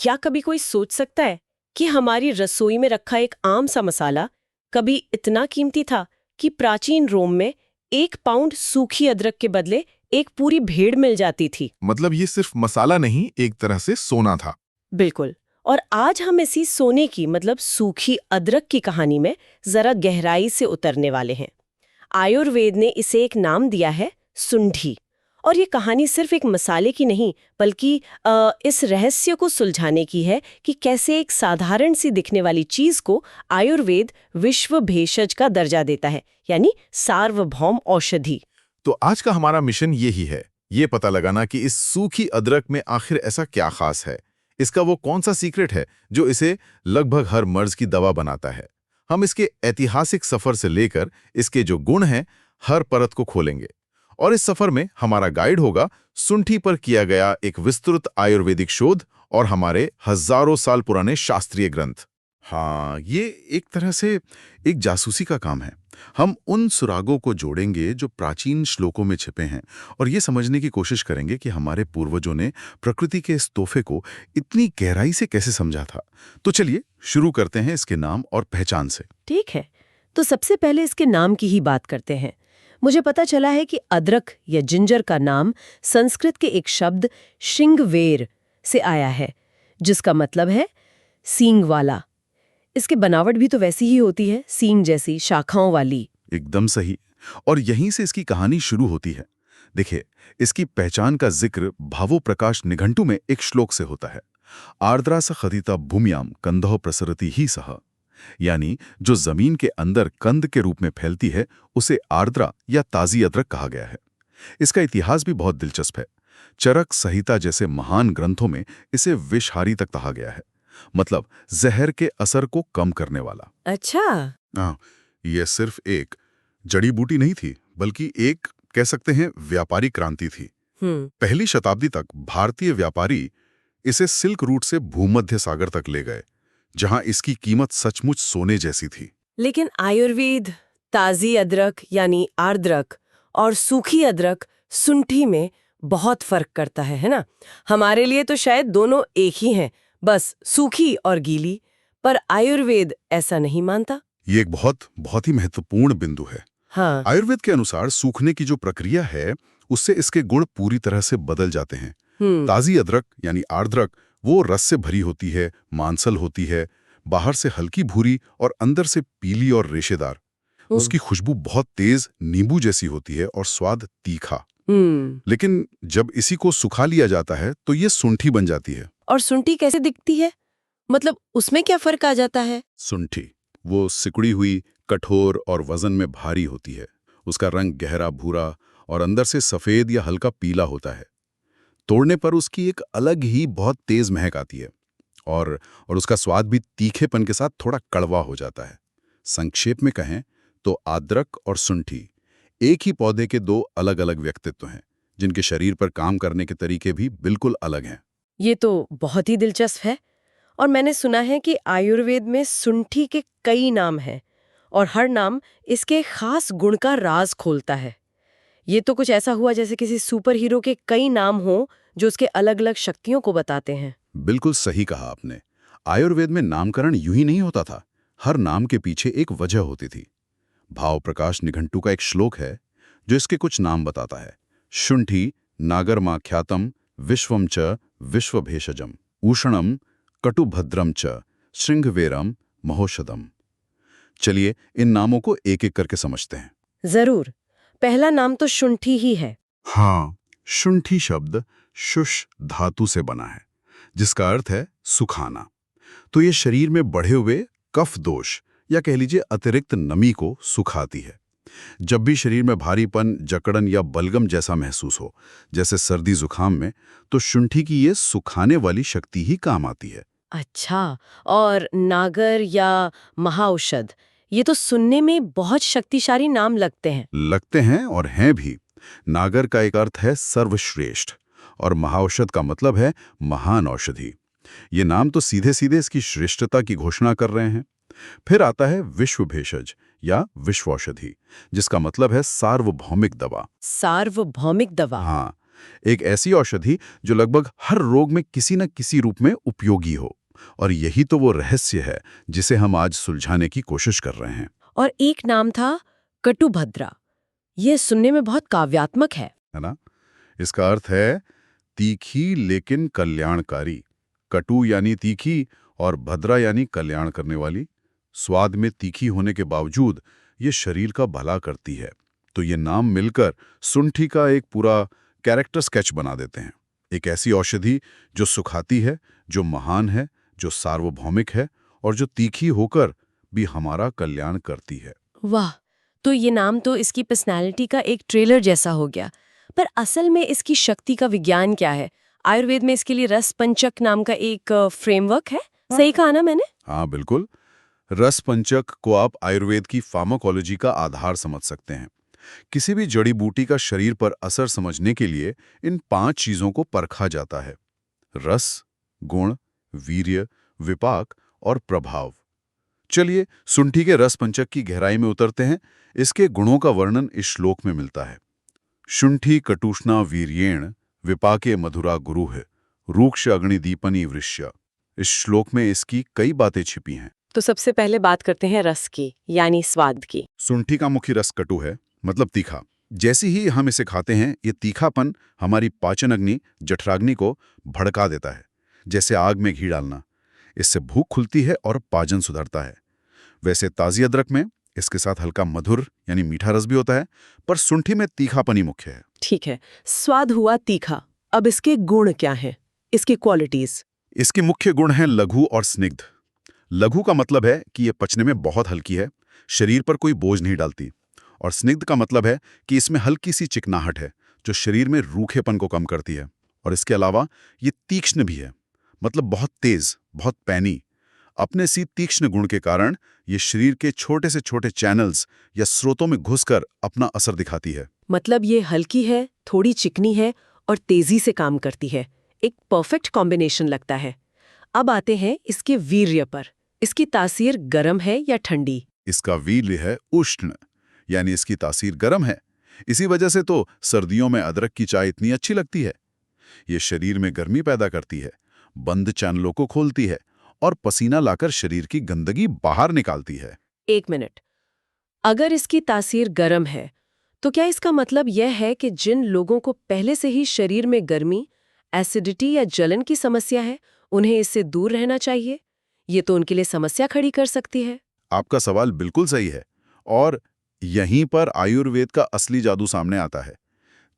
क्या कभी कोई सोच सकता है कि हमारी रसोई में रखा एक आम सा मसाला कभी इतना कीमती था कि प्राचीन रोम में 1 पाउंड सूखी अदरक के बदले एक पूरी भेड़ मिल जाती थी। मतलब ये सिर्फ मसाला नहीं, एक तरह से सोना था। बिल्कुल। और आज हम इसी सोने की मतलब सूखी अदरक की कहानी में जरा गहराई से उतरने वाले हैं। आयुर्वेद ने इसे एक नाम दिया है सुंठी। और ये कहानी सिर्फ एक मसाले की नहीं बल्कि इस रहस्य को सुलझाने की है कि कैसे एक साधारण सी दिखने वाली चीज को आयुर्वेद विश्व भेषज का दर्जा देता है, यानी सार्वभौम औषधि। तो आज का हमारा मिशन यही है, ये पता लगाना कि इस सूखी अदरक में आखिर ऐसा क्या खास है, इसका वो कौन सा सीक्रेट है जो इसे लगभग हर मर्ज की दवा बनाता है। हम इसके ऐतिहासिक सफर से लेकर इसके जो गुण हैं हर परत को खोलेंगे। और इस सफर में हमारा गाइड होगा सुंठी पर किया गया एक विस्तृत आयुर्वेदिक शोध और हमारे हजारों साल पुराने शास्त्रीय ग्रंथ। हाँ, ये एक तरह से एक जासूसी का काम है। हम उन सुरागों को जोड़ेंगे जो प्राचीन श्लोकों में छिपे हैं और ये समझने की कोशिश करेंगे कि हमारे पूर्वजों ने प्रकृति के इस तोहफे को इतनी गहराई से कैसे समझा था। तो चलिए शुरू करते हैं इसके नाम और पहचान से। ठीक है, तो सबसे पहले इसके नाम की ही बात करते हैं। मुझे पता चला है कि अदरक या जिंजर का नाम संस्कृत के एक शब्द श्रृंगवेर से आया है, जिसका मतलब है सींग वाला। इसकी बनावट भी तो वैसी ही होती है, सींग जैसी शाखाओं वाली। एकदम सही। और यहीं से इसकी कहानी शुरू होती है। देखिए, इसकी पहचान का जिक्र भावोप्रकाश निघंटु में एक श्लोक से होता है। आर्द्रा स खदिता भूम्याम कंदहो प्रसरति ही सह, यानी जो जमीन के अंदर कंद के रूप में फैलती है उसे आर्द्रा या ताजी अदरक कहा गया है। इसका इतिहास भी बहुत दिलचस्प है। चरक संहिता जैसे महान ग्रंथों में इसे विषहारी तक कहा गया है, मतलब जहर के असर को कम करने वाला। अच्छा। हाँ, यह सिर्फ एक जड़ी बूटी नहीं थी, बल्कि एक कह सकते हैं व्यापारी क्रांति थी। पहली शताब्दी तक भारतीय व्यापारी इसे सिल्क रूट से भूमध्य सागर तक ले गए, जहां इसकी कीमत सचमुच सोने जैसी थी। लेकिन आयुर्वेद ताजी अदरक यानी आर्द्रक और सूखी अदरक सुंठी में बहुत फर्क करता है ना? हमारे लिए तो शायद दोनों एक ही हैं, बस सूखी और गीली। पर आयुर्वेद ऐसा नहीं मानता। ये एक बहुत ही महत्वपूर्ण बिंदु है। हाँ। आयुर्वेद के अनुसार सूखने की जो प्रक्रिया है उससे इसके गुण पूरी तरह से बदल जाते हैं। ताजी अदरक यानी आर्द्रक वो रस से भरी होती है, मांसल होती है, बाहर से हल्की भूरी और अंदर से पीली और रेशेदार। उसकी खुशबू बहुत तेज नींबू जैसी होती है और स्वाद तीखा। लेकिन जब इसी को सुखा लिया जाता है तो ये सुंठी बन जाती है। और सुंठी कैसे दिखती है? मतलब उसमें क्या फर्क आ जाता है? सुंठी वो सिकुड़ी हुई, कठोर और वजन में भारी होती है। उसका रंग गहरा भूरा और अंदर से सफेद या हल्का पीला होता है। तोड़ने पर उसकी एक अलग ही बहुत तेज महक आती है और उसका स्वाद भी तीखेपन के साथ थोड़ा कड़वा हो जाता है। संक्षेप में कहें तो अदरक और सुंठी एक ही पौधे के दो अलग अलग व्यक्तित्व हैं, जिनके शरीर पर काम करने के तरीके भी बिल्कुल अलग हैं। ये तो बहुत ही दिलचस्प है। और मैंने सुना है कि आयुर्वेद में सुंठी के कई नाम हैं और हर नाम इसके खास गुण का राज खोलता है। ये तो कुछ ऐसा हुआ जैसे किसी सुपर हीरो के कई नाम हों जो उसके अलग अलग शक्तियों को बताते हैं। बिल्कुल सही कहा आपने। आयुर्वेद में नामकरण यूं ही नहीं होता था, हर नाम के पीछे एक वजह होती थी। भावप्रकाश निघंटु का एक श्लोक है जो इसके कुछ नाम बताता है। शुंठी नागरमाख्यातम विश्वम च विश्वभेषजम उष्णम कटुभद्रम च श्रृंगवेरम महोषधम। चलिए इन नामों को एक एक करके समझते हैं। जरूर। पहला नाम तो शुंठी ही है। हाँ, शुंठी शब्द शुष धातु से बना है, जिसका अर्थ है सुखाना। तो ये शरीर में बढ़े हुए कफ दोष या कह लीजिए अतिरिक्त नमी को सुखाती है। जब भी शरीर में भारीपन, जकड़न या बलगम जैसा महसूस हो, जैसे सर्दी जुकाम में, तो शुंठी की ये सुखाने वाली शक्ति ही काम आती है। अच्छा, और नागर या महाऔषध, ये तो सुनने में बहुत शक्तिशाली नाम लगते हैं और हैं भी। नागर का एक अर्थ है सर्वश्रेष्ठ और महाऔषध का मतलब है महान औषधि। ये नाम तो सीधे सीधे इसकी श्रेष्ठता की घोषणा कर रहे हैं। फिर आता है विश्व भेषज या विश्व औषधि, जिसका मतलब है सार्वभौमिक दवा। सार्वभौमिक दवा। हाँ, एक ऐसी औषधि जो लगभग हर रोग में किसी न किसी रूप में उपयोगी हो। और यही तो वो रहस्य है जिसे हम आज सुलझाने की कोशिश कर रहे हैं। और एक नाम था कटुभद्रा। ये सुनने में बहुत काव्यात्मक है ना? इसका अर्थ है तीखी लेकिन कल्याणकारी। कटु यानी तीखी और भद्रा यानी कल्याण करने वाली। स्वाद में तीखी होने के बावजूद ये शरीर का भला करती है। तो ये नाम मिलकर सुंठी का एक पूरा कैरेक्टर स्केच बना देते हैं। एक ऐसी औषधि जो सुखाती है, जो महान है, जो सार्वभौमिक है और जो तीखी होकर भी हमारा कल्याण करती है। वाह, तो ये नाम तो इसकी पर्सनालिटी का एक ट्रेलर जैसा हो गया। पर असल में इसकी शक्ति का विज्ञान क्या है? आयुर्वेद में इसके लिए रस पंचक नाम का एक फ्रेमवर्क है, सही कहा ना मैंने? हाँ बिल्कुल। रस पंचक को आप आयुर्वेद की फार्माकोलॉजी का आधार समझ सकते हैं। किसी भी जड़ी बूटी का शरीर पर असर समझने के लिए इन 5 चीजों को परखा जाता है: रस, गुण, वीर्य, विपाक और प्रभाव। चलिए सुंठी के रस पंचक की गहराई में उतरते हैं। इसके गुणों का वर्णन इस श्लोक में मिलता है। शुंठी कटुष्णा वीर्येण विपाके मधुरा गुरुः रूक्ष अग्निदीपनी वृश्य। इस श्लोक में इसकी कई बातें छिपी हैं। तो सबसे पहले बात करते हैं रस की, यानी स्वाद की। सुंठी का मुख्य रस कटु है, मतलब तीखा। जैसे ही हम इसे खाते हैं, ये तीखापन हमारी पाचन अग्नि जठराग्नि को भड़का देता है, जैसे आग में घी डालना। इससे भूख खुलती है और पाचन सुधरता है। वैसे ताजी अदरक में इसके साथ हल्का मधुर यानी मीठा रस भी होता है, पर सुंठी में तीखापन ही मुख्य है। ठीक है, स्वाद हुआ तीखा। अब इसके गुण क्या हैं? इसकी क्वालिटीज? इसके मुख्य गुण हैं लघु और स्निग्ध। लघु का मतलब है कि ये पचने में बहुत हल्की है, शरीर पर कोई बोझ नहीं डालती। और स्निग्ध का मतलब है कि इसमें हल्की सी चिकनाहट है, जो शरीर में रूखेपन को कम करती है। और इसके अलावा ये तीक्ष्ण भी है, मतलब बहुत तेज, बहुत पैनी। अपने सी तीक्ष्ण गुण के कारण ये शरीर के छोटे से छोटे चैनल्स या स्रोतों में घुसकर अपना असर दिखाती है। मतलब ये हल्की है, थोड़ी चिकनी है और तेजी से काम करती है। एक परफेक्ट कॉम्बिनेशन लगता है। अब आते हैं इसके वीर्य पर। इसकी तासीर गर्म है या ठंडी? इसका वीर्य है उष्ण, यानी इसकी तासीर गर्म है। इसी वजह से तो सर्दियों में अदरक की चाय इतनी अच्छी लगती है। ये शरीर में गर्मी पैदा करती है, बंद चैनलों को खोलती है और पसीना लाकर शरीर की गंदगी बाहर निकालती है। एक मिनट, अगर इसकी तासीर गर्म है तो क्या इसका मतलब यह है कि जिन लोगों को पहले से ही शरीर में गर्मी, एसिडिटी या जलन की समस्या है, उन्हें इससे दूर रहना चाहिए? ये तो उनके लिए समस्या खड़ी कर सकती है। आपका सवाल बिल्कुल सही है, और यहीं पर आयुर्वेद का असली जादू सामने आता है।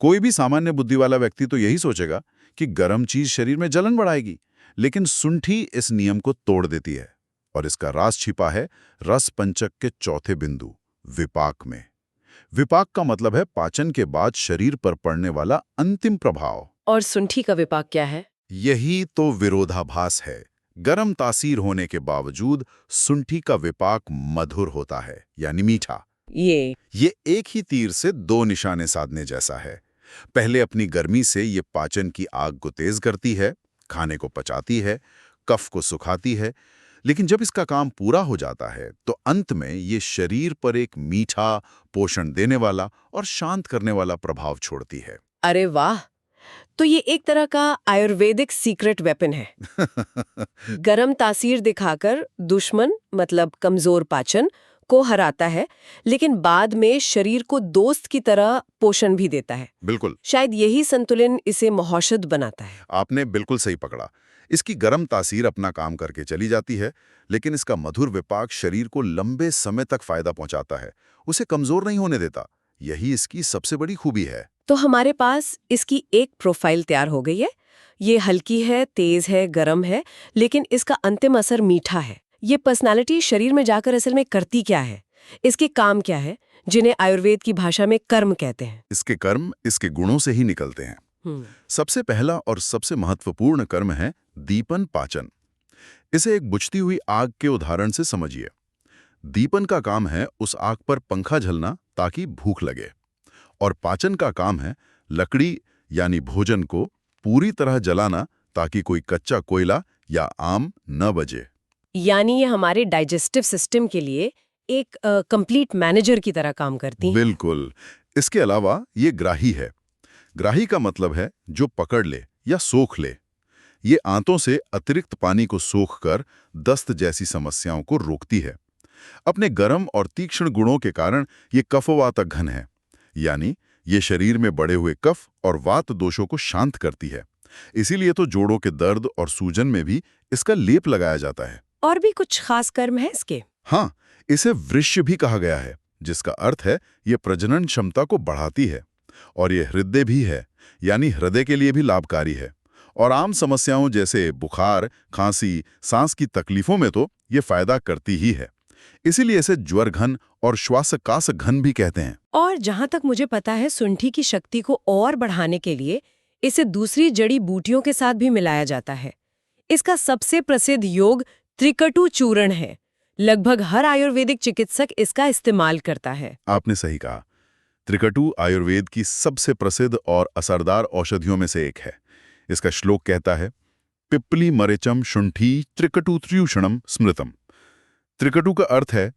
कोई भी सामान्य बुद्धि वाला व्यक्ति तो यही सोचेगा कि गर्म चीज शरीर में जलन बढ़ाएगी, लेकिन सुंठी इस नियम को तोड़ देती है। और इसका राज छिपा है रस पंचक के चौथे बिंदु, विपाक में। विपाक का मतलब है पाचन के बाद शरीर पर पड़ने वाला अंतिम प्रभाव। और सुंठी का विपाक क्या है? यही तो विरोधाभास है। गर्म तासीर होने के बावजूद सुंठी का विपाक मधुर होता है, यानी मीठा। ये एक ही तीर से 2 निशाने साधने जैसा है। पहले अपनी गर्मी से ये पाचन की आग को तेज करती है, खाने को पचाती है, कफ को सुखाती है। लेकिन जब इसका काम पूरा हो जाता है तो अंत में ये शरीर पर एक मीठा, पोषण देने वाला और शांत करने वाला प्रभाव छोड़ती है। अरे वाह! तो ये एक तरह का आयुर्वेदिक सीक्रेट वेपन है। गरम तासीर दिखाकर दुश्मन, मतलब कमजोर पाचन, को हराता है, लेकिन बाद में शरीर को दोस्त की तरह पोषण भी देता है। बिल्कुल। शायद यही संतुलन इसे महौषध बनाता है। आपने बिल्कुल सही पकड़ा। इसकी गर्म तासीर अपना काम करके चली जाती है, लेकिन इसका मधुर विपाक शरीर को लंबे समय तक फायदा पहुंचाता है, उसे कमजोर नहीं होने देता। यही इसकी सबसे बड़ी खूबी है। तो हमारे पास इसकी एक प्रोफाइल तैयार हो गई है। ये हल्की है, तेज है, गर्म है, लेकिन इसका अंतिम असर मीठा है। ये पर्सनालिटी शरीर में जाकर असल में करती क्या है? इसके काम क्या है, जिन्हें आयुर्वेद की भाषा में कर्म कहते हैं? इसके कर्म इसके गुणों से ही निकलते हैं। सबसे पहला और सबसे महत्वपूर्ण कर्म है दीपन पाचन। इसे एक बुझती हुई आग के उदाहरण से समझिए। दीपन का काम है उस आग पर पंखा झलना ताकि भूख लगे, और पाचन का काम है लकड़ी यानी भोजन को पूरी तरह जलाना ताकि कोई कच्चा कोयला या आम न बजे। यानी ये हमारे डाइजेस्टिव सिस्टम के लिए एक कंप्लीट मैनेजर की तरह काम करती है। बिल्कुल। इसके अलावा ये ग्राही है। ग्राही का मतलब है जो पकड़ ले या सोख ले। ये आंतों से अतिरिक्त पानी को सोखकर दस्त जैसी समस्याओं को रोकती है। अपने गर्म और तीक्ष्ण गुणों के कारण ये कफवातक घन है, यानी ये शरीर में बढ़े हुए कफ और वात दोषों को शांत करती है। इसीलिए तो जोड़ों के दर्द और सूजन में भी इसका लेप लगाया जाता है। और भी कुछ खास कर्म है इसके? हाँ, इसे वृष्य भी कहा गया है, जिसका अर्थ है ये प्रजनन क्षमता को बढ़ाती है। और ये हृदय भी है, यानी हृदय के लिए भी लाभकारी है। और आम समस्याओं जैसे बुखार, खांसी, सांस की तकलीफों में तो ये फायदा करती ही है। इसीलिए इसे ज्वर घन और श्वासकाश घन भी कहते हैं। और जहां तक मुझे पता है, सुंठी की शक्ति को और बढ़ाने के लिए इसे दूसरी जड़ी बूटियों के साथ भी मिलाया जाता है। इसका सबसे प्रसिद्ध योग त्रिकटु चूर्ण है। लगभग हर आयुर्वेदिक चिकित्सक इसका इस्तेमाल करता है। आपने सही कहा। त्रिकटु आयुर्वेद की सबसे प्रसिद्ध और असरदार औषधियों में से एक है। इसका श्लोक कहता है, पिप्पली मरिचम शुंठी त्रिकटु त्र्यूषणम स्मृतम। त्रिकटु का अर्थ है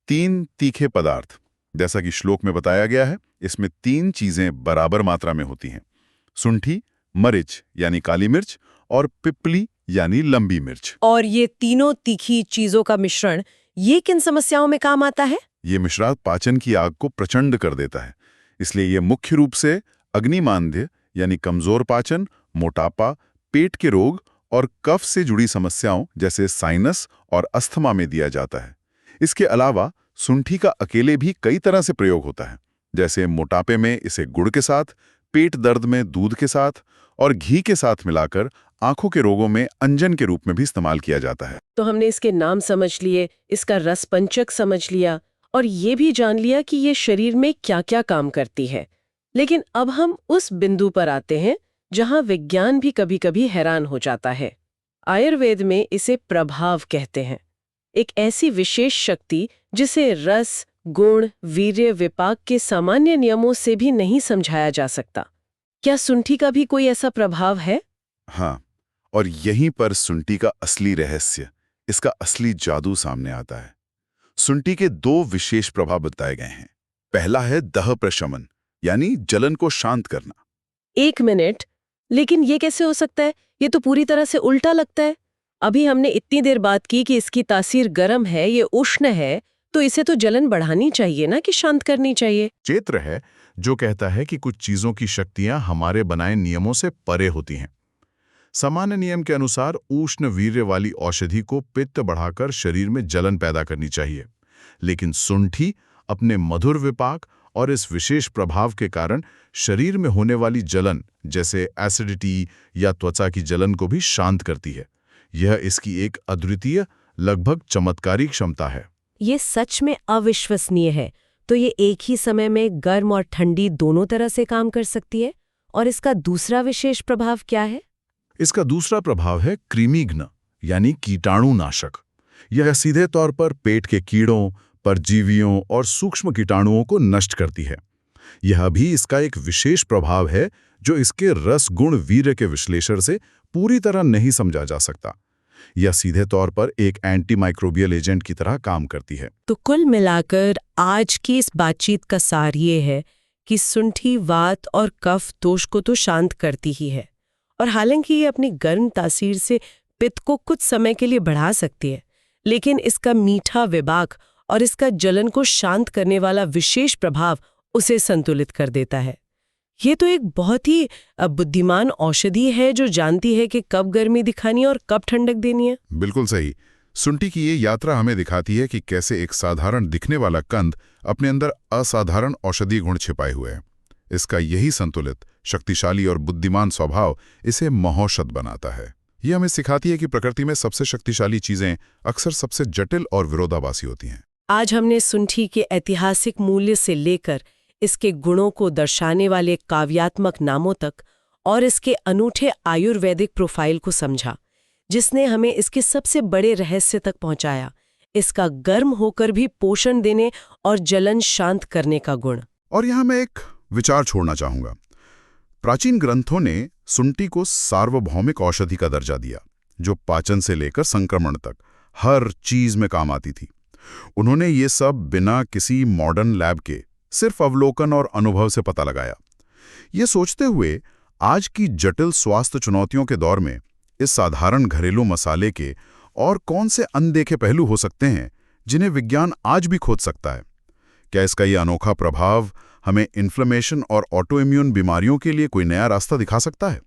3 तीखे पदार्थ। जैसा कि श्लोक में बताया गया है, इसमें 3 चीजें बराबर मात्रा में होती हैं। शुंठी, मरिच यानी काली मिर्च, और पिप्पली यानी लंबी मिर्च। और ये तीनों तीखी चीजों का मिश्रण ये किन समस्याओं में काम आता है? ये मिश्रण पाचन की आग को प्रचंड कर देता है। इसलिए ये मुख्य रूप से अग्निमांद्य यानी कमजोर पाचन, मोटापा, पेट के रोग और कफ से जुड़ी समस्याओं जैसे साइनस और अस्थमा में दिया जाता है। इसके अलावा शुंठी का अकेले भी कई तरह से प्रयोग होता है। जैसे मोटापे में इसे गुड़ के साथ, पेट दर्द में दूध के साथ और घी के साथ मिलाकर आंखों के रोगों में अंजन के रूप में भी इस्तेमाल किया जाता है। तो हमने इसके नाम समझ लिए, इसका रस पंचक समझ लिया और ये भी जान लिया कि ये शरीर में क्या क्या काम करती है। लेकिन अब हम उस बिंदु पर आते हैं जहां विज्ञान भी कभी-कभी हैरान हो जाता है। आयुर्वेद में इसे प्रभाव कहते हैं, एक ऐसी विशेष शक्ति जिसे रस, गुण, वीर्य, विपाक के सामान्य नियमों से भी नहीं समझाया जा सकता। क्या शुंठी का भी कोई ऐसा प्रभाव है? हाँ, और यहीं पर शुंठी का असली रहस्य, इसका असली जादू सामने आता है। शुंठी के 2 विशेष प्रभाव बताए गए हैं। पहला है दह प्रशमन, यानी जलन को शांत करना। 1 मिनट, लेकिन ये कैसे हो सकता है? ये तो पूरी तरह से उल्टा लगता है। अभी हमने इतनी देर बात की कि इसकी तासीर गर्म है, ये उष्ण है, तो इसे तो जलन बढ़ानी चाहिए ना कि शांत करनी चाहिए? चैत्र है जो कहता है कि कुछ चीजों की शक्तियां हमारे बनाए नियमों से परे होती हैं। सामान्य नियम के अनुसार उष्ण वीर्य वाली औषधि को पित्त बढ़ाकर शरीर में जलन पैदा करनी चाहिए, लेकिन शुंठी अपने मधुर विपाक और इस विशेष प्रभाव के कारण शरीर में होने वाली जलन जैसे एसिडिटी या त्वचा की जलन को भी शांत करती है। यह इसकी एक अद्वितीय, लगभग चमत्कारी क्षमता है। ये सच में अविश्वसनीय है। तो ये एक ही समय में गर्म और ठंडी दोनों तरह से काम कर सकती है। और इसका दूसरा विशेष प्रभाव क्या है? इसका दूसरा प्रभाव है कृमिघ्न, यानी कीटाणुनाशक। यह सीधे तौर पर पेट के कीड़ों, परजीवियों और सूक्ष्म कीटाणुओं को नष्ट करती है। यह भी इसका एक विशेष प्रभाव है जो इसके रस, गुण, वीर्य के विश्लेषण से पूरी तरह नहीं समझा जा सकता। यह सीधे तौर पर एक एंटीमाइक्रोबियल एजेंट की तरह काम करती है। तो कुल मिलाकर आज की इस बातचीत का सार ये है कि शुंठी वात और कफ दोष को तो शांत करती ही है, और हालांकि ये अपनी गर्म तासीर से पित्त को कुछ समय के लिए बढ़ा सकती है, लेकिन इसका मीठा विपाक और इसका जलन को शांत करने वाला विशेष प्रभाव उसे संतुलित कर देता है। ये तो एक बहुत ही बुद्धिमान औषधि है जो जानती है कि कब गर्मी दिखानी है और कब ठंडक देनी है। बिल्कुल सही। शुंठी की ये यात्रा हमें दिखाती है कि कैसे एक साधारण दिखने वाला कंद अपने अंदर असाधारण औषधीय गुण छिपाए हुए हैं। इसका यही संतुलित, शक्तिशाली और बुद्धिमान स्वभाव इसे महौषध बनाता है। ये हमें सिखाती है कि प्रकृति में सबसे शक्तिशाली चीजें अक्सर सबसे जटिल और विरोधाभासी होती हैं। आज हमने शुंठी के ऐतिहासिक मूल्य से लेकर इसके गुणों को दर्शाने वाले काव्यात्मक नामों तक और इसके अनूठे आयुर्वेदिक प्रोफाइल को समझा, जिसने हमें इसके सबसे बड़े रहस्य तक पहुंचाया, इसका गर्म होकर भी पोषण देने और जलन शांत करने का गुण। और यहाँ मैं एक विचार छोड़ना चाहूंगा। प्राचीन ग्रंथों ने शुंठी को सार्वभौमिक औषधि का दर्जा दिया, जो पाचन से लेकर संक्रमण तक हर चीज में काम आती थी। उन्होंने ये सब बिना किसी मॉडर्न लैब के सिर्फ अवलोकन और अनुभव से पता लगाया। ये सोचते हुए आज की जटिल स्वास्थ्य चुनौतियों के दौर में इस साधारण घरेलू मसाले के और कौन से अनदेखे पहलू हो सकते हैं जिन्हें विज्ञान आज भी खोज सकता है? क्या इसका ये अनोखा प्रभाव हमें इन्फ्लेमेशन और ऑटो इम्यून बीमारियों के लिए कोई नया रास्ता दिखा सकता है?